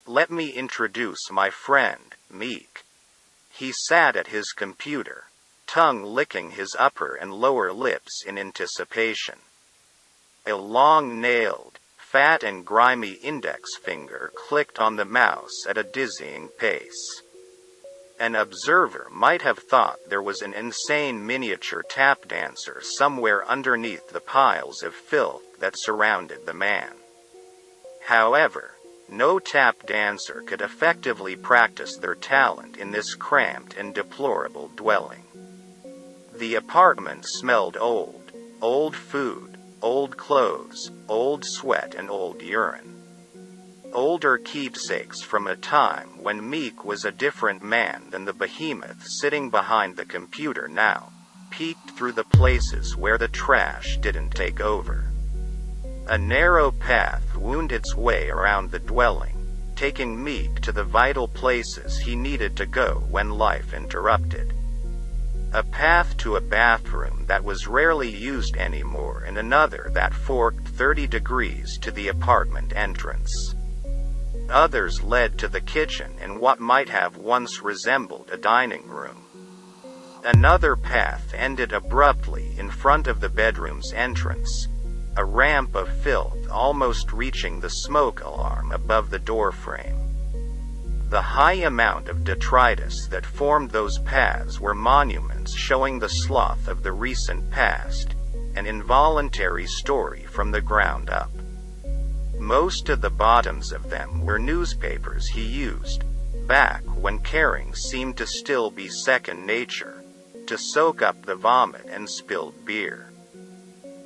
Let me introduce my friend, Meek. He sat at his computer, tongue licking his upper and lower lips in anticipation. A long-nailed, fat and grimy index finger clicked on the mouse at a dizzying pace. An observer might have thought there was an insane miniature tap dancer somewhere underneath the piles of filth that surrounded the man. However, no tap dancer could effectively practice their talent in this cramped and deplorable dwelling. The apartment smelled old food, old clothes, old sweat and old urine. Older keepsakes from a time when Meek was a different man than the behemoth sitting behind the computer now, peeked through the places where the trash didn't take over. A narrow path wound its way around the dwelling, taking Meek to the vital places he needed to go when life interrupted. A path to a bathroom that was rarely used anymore and another that forked 30 degrees to the apartment entrance. Others led to the kitchen and what might have once resembled a dining room. Another path ended abruptly in front of the bedroom's entrance, a ramp of filth almost reaching the smoke alarm above the doorframe. The high amount of detritus that formed those paths were monuments showing the sloth of the recent past, an involuntary story from the ground up. Most of the bottoms of them were newspapers he used, back when caring seemed to still be second nature, to soak up the vomit and spilled beer.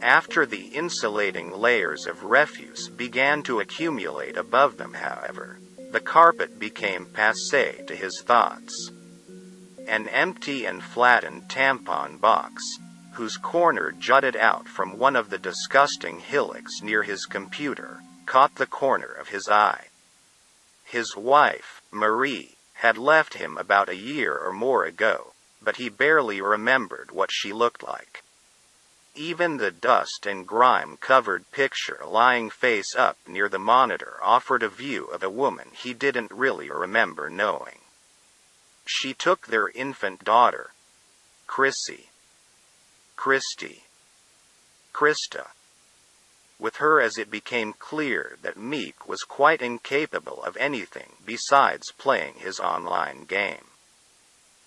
After the insulating layers of refuse began to accumulate above them, however, the carpet became passé to his thoughts. An empty and flattened tampon box, whose corner jutted out from one of the disgusting hillocks near his computer, caught the corner of his eye. His wife, Marie, had left him about a year or more ago, but he barely remembered what she looked like. Even the dust and grime-covered picture lying face up near the monitor offered a view of a woman he didn't really remember knowing. She took their infant daughter, Chrissy, Christy, Krista, with her as it became clear that Meek was quite incapable of anything besides playing his online game.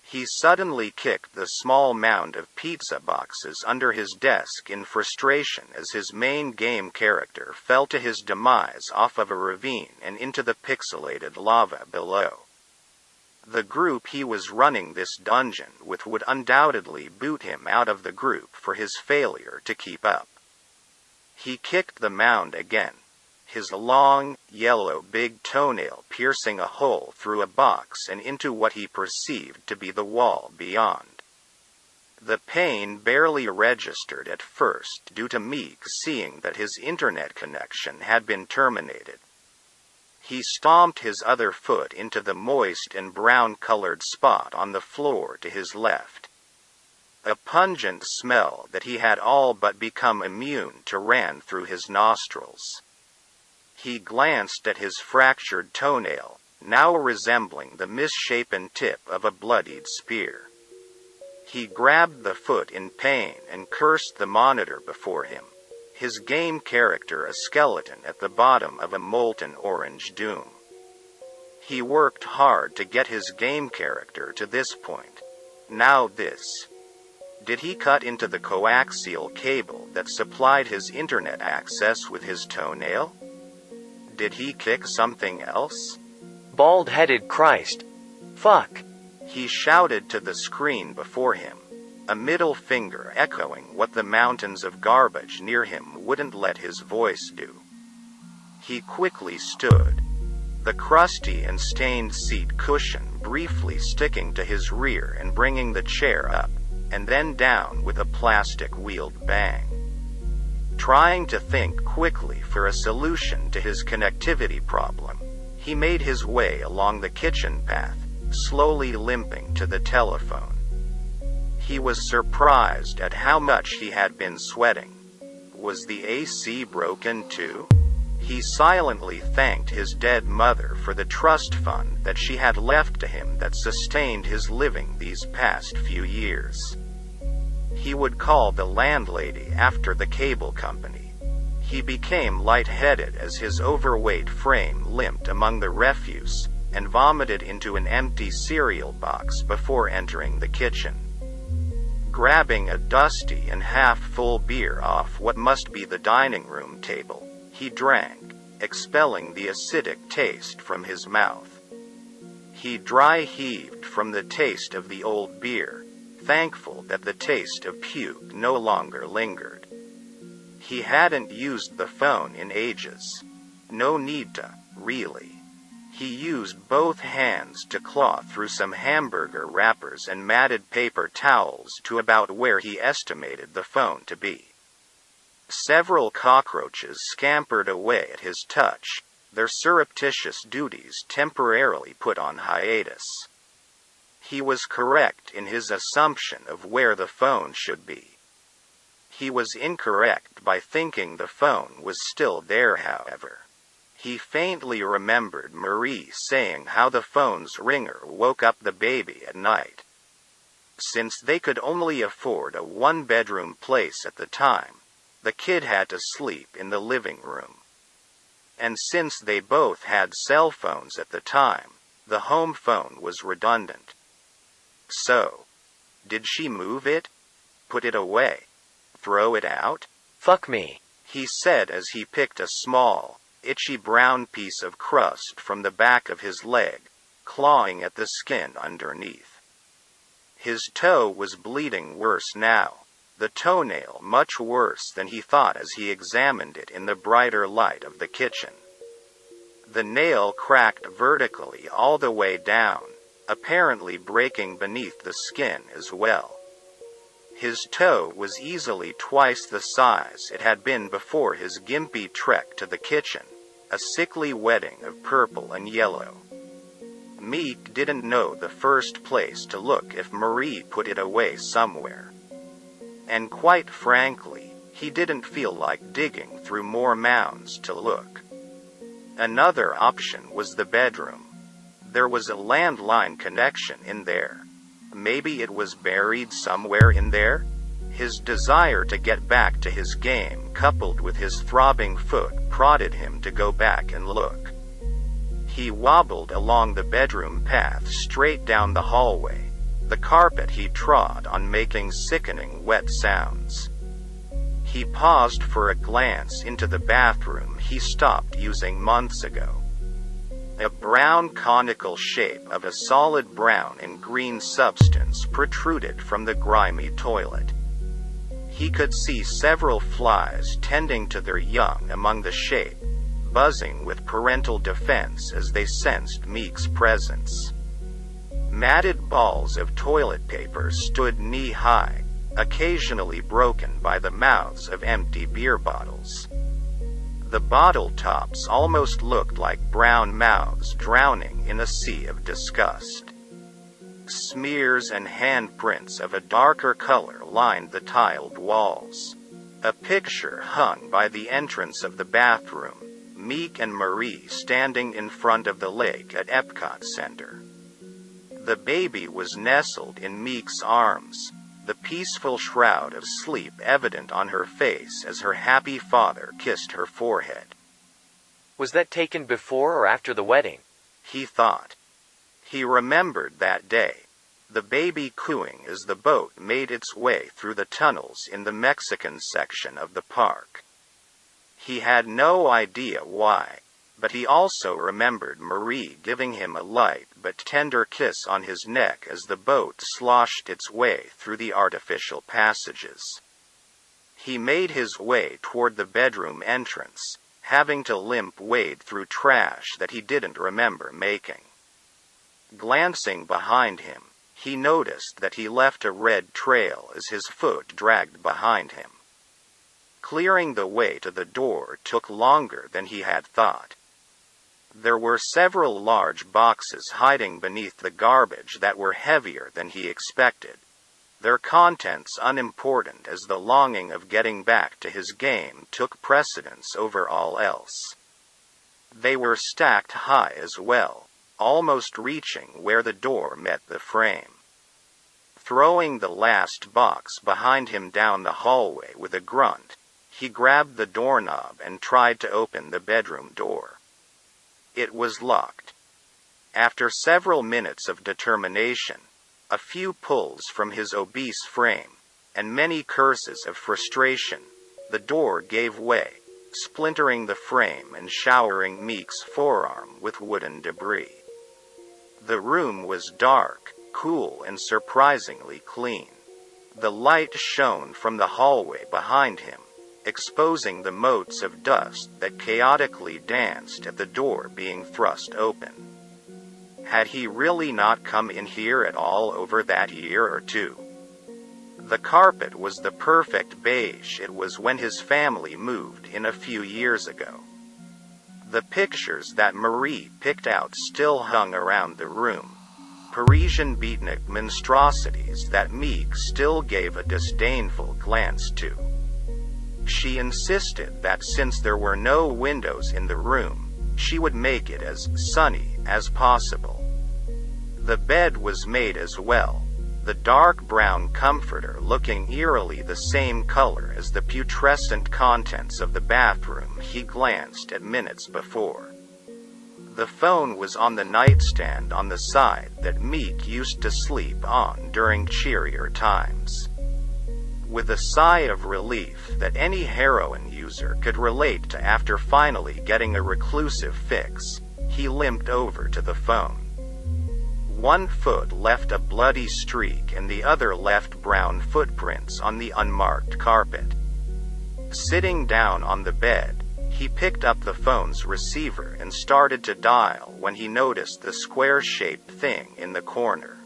He suddenly kicked the small mound of pizza boxes under his desk in frustration as his main game character fell to his demise off of a ravine and into the pixelated lava below. The group he was running this dungeon with would undoubtedly boot him out of the group for his failure to keep up. He kicked the mound again, his long, yellow big toenail piercing a hole through a box and into what he perceived to be the wall beyond. The pain barely registered at first due to Meek seeing that his internet connection had been terminated. He stomped his other foot into the moist and brown-colored spot on the floor to his left. A pungent smell that he had all but become immune to ran through his nostrils. He glanced at his fractured toenail, now resembling the misshapen tip of a bloodied spear. He grabbed the foot in pain and cursed the monitor before him, his game character a skeleton at the bottom of a molten orange doom. He worked hard to get his game character to this point. Now this. Did he cut into the coaxial cable that supplied his internet access with his toenail? Did he kick something else? Bald-headed Christ. Fuck. He shouted to the screen before him, a middle finger echoing what the mountains of garbage near him wouldn't let his voice do. He quickly stood, the crusty and stained seat cushion briefly sticking to his rear and bringing the chair up, and then down with a plastic-wheeled bang. Trying to think quickly for a solution to his connectivity problem, he made his way along the kitchen path, slowly limping to the telephone. He was surprised at how much he had been sweating. Was the AC broken too? He silently thanked his dead mother for the trust fund that she had left to him that sustained his living these past few years. He would call the landlady after the cable company. He became lightheaded as his overweight frame limped among the refuse, and vomited into an empty cereal box before entering the kitchen. Grabbing a dusty and half-full beer off what must be the dining room table, he drank, expelling the acidic taste from his mouth. He dry-heaved from the taste of the old beer, thankful that the taste of puke no longer lingered. He hadn't used the phone in ages. No need to, really. He used both hands to claw through some hamburger wrappers and matted paper towels to about where he estimated the phone to be. Several cockroaches scampered away at his touch, their surreptitious duties temporarily put on hiatus. He was correct in his assumption of where the phone should be. He was incorrect by thinking the phone was still there, however. He faintly remembered Marie saying how the phone's ringer woke up the baby at night. Since they could only afford a one-bedroom place at the time, the kid had to sleep in the living room. And since they both had cell phones at the time, the home phone was redundant. So, did she move it? Put it away? Throw it out? Fuck me, he said as he picked a small, itchy brown piece of crust from the back of his leg, clawing at the skin underneath. His toe was bleeding worse now, the toenail much worse than he thought as he examined it in the brighter light of the kitchen. The nail cracked vertically all the way down, apparently breaking beneath the skin as well. His toe was easily twice the size it had been before his gimpy trek to the kitchen, a sickly wetting of purple and yellow. Meek didn't know the first place to look if Marie put it away somewhere. And quite frankly, he didn't feel like digging through more mounds to look. Another option was the bedroom. There was a landline connection in there. Maybe it was buried somewhere in there? His desire to get back to his game coupled with his throbbing foot prodded him to go back and look. He wobbled along the bedroom path straight down the hallway, the carpet he trod on making sickening wet sounds. He paused for a glance into the bathroom he stopped using months ago. A brown conical shape of a solid brown and green substance protruded from the grimy toilet. He could see several flies tending to their young among the shape, buzzing with parental defense as they sensed Meek's presence. Matted balls of toilet paper stood knee-high, occasionally broken by the mouths of empty beer bottles. The bottle tops almost looked like brown mouths drowning in a sea of disgust. Smears and handprints of a darker color lined the tiled walls. A picture hung by the entrance of the bathroom, Meek and Marie standing in front of the lake at Epcot Center. The baby was nestled in Meek's arms, the peaceful shroud of sleep evident on her face as her happy father kissed her forehead. Was that taken before or after the wedding? He thought. He remembered that day, the baby cooing as the boat made its way through the tunnels in the Mexican section of the park. He had no idea why, but he also remembered Marie giving him a light but tender kiss on his neck as the boat sloshed its way through the artificial passages. He made his way toward the bedroom entrance, having to limp wade through trash that he didn't remember making. Glancing behind him, he noticed that he left a red trail as his foot dragged behind him. Clearing the way to the door took longer than he had thought. There were several large boxes hiding beneath the garbage that were heavier than he expected, their contents unimportant as the longing of getting back to his game took precedence over all else. They were stacked high as well, almost reaching where the door met the frame. Throwing the last box behind him down the hallway with a grunt, he grabbed the doorknob and tried to open the bedroom door. It was locked. After several minutes of determination, a few pulls from his obese frame, and many curses of frustration, the door gave way, splintering the frame and showering Meek's forearm with wooden debris. The room was dark, cool, and surprisingly clean. The light shone from the hallway behind him, exposing the motes of dust that chaotically danced at the door being thrust open. Had he really not come in here at all over that year or two? The carpet was the perfect beige it was when his family moved in a few years ago. The pictures that Marie picked out still hung around the room, Parisian beatnik monstrosities that Meek still gave a disdainful glance to. She insisted that since there were no windows in the room, she would make it as sunny as possible. The bed was made as well, the dark brown comforter looking eerily the same color as the putrescent contents of the bathroom he glanced at minutes before. The phone was on the nightstand on the side that Meek used to sleep on during cheerier times. With a sigh of relief that any heroin user could relate to after finally getting a reclusive fix, he limped over to the phone. One foot left a bloody streak and the other left brown footprints on the unmarked carpet. Sitting down on the bed, he picked up the phone's receiver and started to dial when he noticed the square-shaped thing in the corner.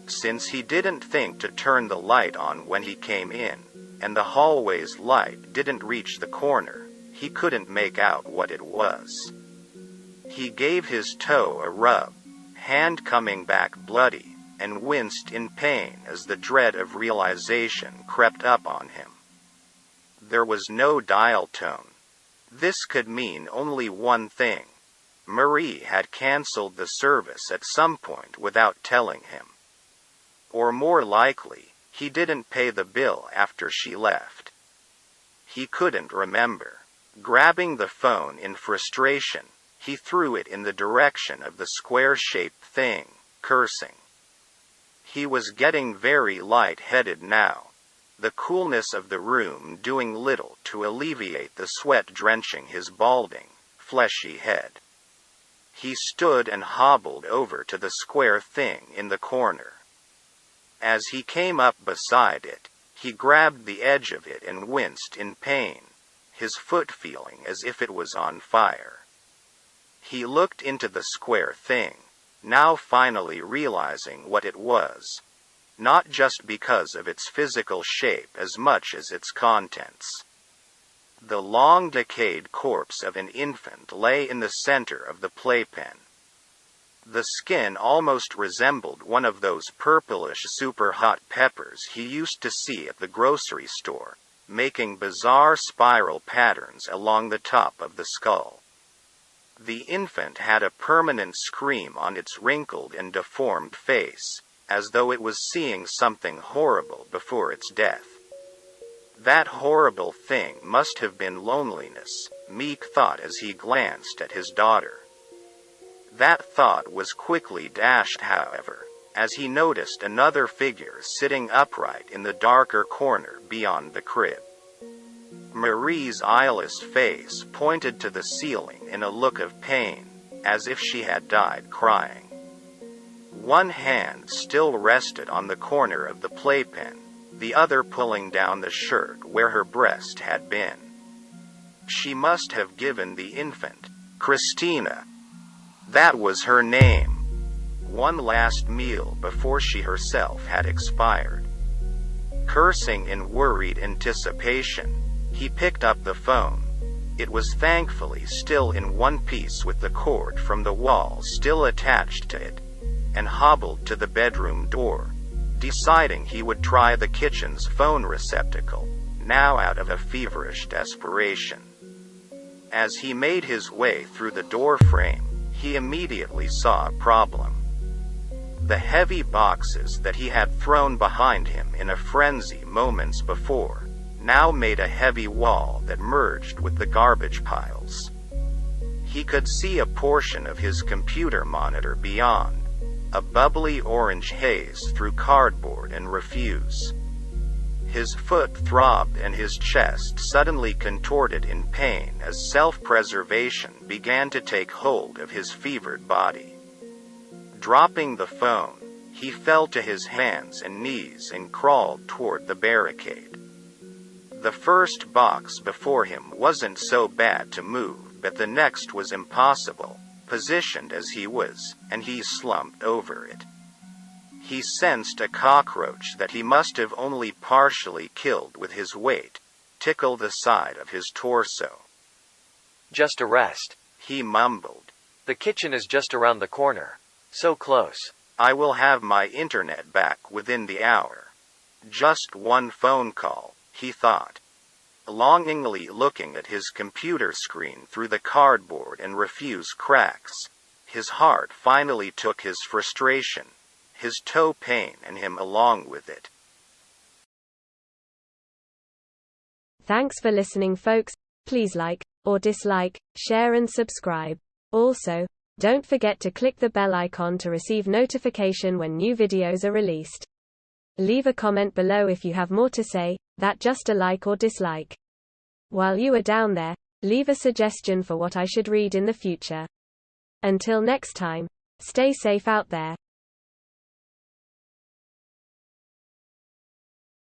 Since he didn't think to turn the light on when he came in, and the hallway's light didn't reach the corner, he couldn't make out what it was. He gave his toe a rub, hand coming back bloody, and winced in pain as the dread of realization crept up on him. There was no dial tone. This could mean only one thing. Marie had cancelled the service at some point without telling him. Or more likely, he didn't pay the bill after she left. He couldn't remember. Grabbing the phone in frustration, he threw it in the direction of the square-shaped thing, cursing. He was getting very light-headed now, the coolness of the room doing little to alleviate the sweat drenching his balding, fleshy head. He stood and hobbled over to the square thing in the corner. As he came up beside it, he grabbed the edge of it and winced in pain, his foot feeling as if it was on fire. He looked into the square thing, now finally realizing what it was, not just because of its physical shape as much as its contents. The long decayed corpse of an infant lay in the center of the playpen. The skin almost resembled one of those purplish super hot peppers he used to see at the grocery store, making bizarre spiral patterns along the top of the skull. The infant had a permanent scream on its wrinkled and deformed face, as though it was seeing something horrible before its death. That horrible thing must have been loneliness, Meek thought as he glanced at his daughter. That thought was quickly dashed, however, as he noticed another figure sitting upright in the darker corner beyond the crib. Marie's eyeless face pointed to the ceiling in a look of pain, as if she had died crying. One hand still rested on the corner of the playpen, the other pulling down the shirt where her breast had been. She must have given the infant, Christina. That was her name. One last meal before she herself had expired. Cursing in worried anticipation, he picked up the phone. It was thankfully still in one piece with the cord from the wall still attached to it, and hobbled to the bedroom door, deciding he would try the kitchen's phone receptacle, now out of a feverish desperation. As he made his way through the door frame, he immediately saw a problem. The heavy boxes that he had thrown behind him in a frenzy moments before, now made a heavy wall that merged with the garbage piles. He could see a portion of his computer monitor beyond, a bubbly orange haze through cardboard and refuse. His foot throbbed and his chest suddenly contorted in pain as self-preservation began to take hold of his fevered body. Dropping the phone, he fell to his hands and knees and crawled toward the barricade. The first box before him wasn't so bad to move, but the next was impossible, positioned as he was, and he slumped over it. He sensed a cockroach that he must have only partially killed with his weight tickle the side of his torso. Just a rest, he mumbled. The kitchen is just around the corner. So close. I will have my internet back within the hour. Just one phone call, he thought. Longingly looking at his computer screen through the cardboard and refuse cracks, his heart finally took his frustration, his toe pain and him along with it. Thanks for listening, folks. Please like, or dislike, share and subscribe. Also, don't forget to click the bell icon to receive notification when new videos are released. Leave a comment below if you have more to say, that just a like or dislike. While you are down there, leave a suggestion for what I should read in the future. Until next time, stay safe out there.